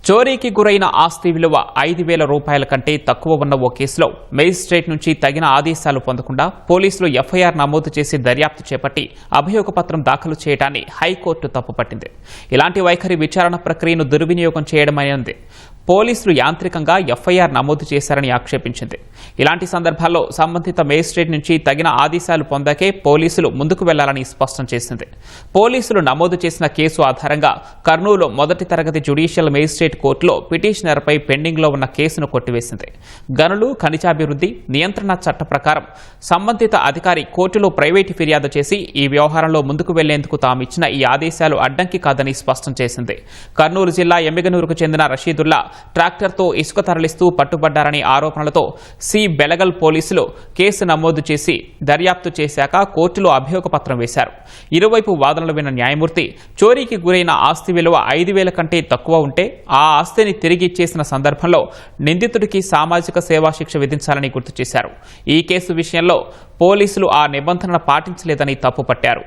చోరీకి గురైన ఆస్తి విలువ 5,000 రూపాయల కంటే తక్కువ ఉన్న ఓ కేసులో మేజిస్ట్రేట్ నుంచి తగిన ఆదేశాలు పొందకుండా పోలీసులు ఎఫ్ఐఆర్ నమోదు చేసి దర్యాప్తు చేపట్టి అభియోగపత్రం దాఖలు చేయడాన్ని హైకోర్టు తప్పుపట్టింది. ఇలాంటి వైఖరి విచారణ ప్రక్రియను దుర్వినియోగం చేయడమైంది. పోలీసులు యాంత్రికంగా ఎఫ్ఐఆర్ నమోదు చేశారని ఆక్షేపించింది. ఇలాంటి సందర్భాల్లో సంబంధిత మేజిస్ట్రేట్ నుంచి తగిన ఆదేశాలు పొందాకే పోలీసులు ముందుకు వెళ్లాలని స్పష్టం చేసింది. పోలీసులు నమోదు చేసిన కేసు ఆధారంగా కర్నూలు మొదటి తరగతి జ్యుడిషియల్ మేజిస్ట్రేట్ కోర్టులో పిటిషనర్పై పెండింగ్లో ఉన్న కేసును కొట్టివేసింది. గనులు, ఖనిజాభివృద్ధి నియంత్రణ చట్ట ప్రకారం సంబంధిత అధికారి కోర్టులో ప్రైవేటు ఫిర్యాదు చేసి ఈ వ్యవహారంలో ముందుకు వెళ్లేందుకు తామిచ్చిన ఈ ఆదేశాలు అడ్డంకి కాదని స్పష్టం చేసింది. కర్నూలు జిల్లా ఎమ్మిగనూరుకు చెందిన రషీదుల్లా ట్రాక్టర్తో ఇసుక తరలిస్తూ పట్టుబడ్డారనే ఆరోపణలతో సి బెలగల్ పోలీసులు కేసు నమోదు చేసి దర్యాప్తు చేశాక కోర్టులో అభియోగపత్రం వేశారు. ఇరువైపు వాదనలు విన్న న్యాయమూర్తి చోరీకి గురైన ఆస్తి విలువ 5,000 కంటే తక్కువ ఉంటే ఆ ఆస్తిని తిరిగి ఇచ్చేసిన సందర్భంలో నిందితుడికి సామాజిక సేవా శిక్ష విధించాలని గుర్తు చేశారు. ఈ కేసు విషయంలో పోలీసులు ఆ నిబంధనను పాటించలేదని తప్పుపట్టారు.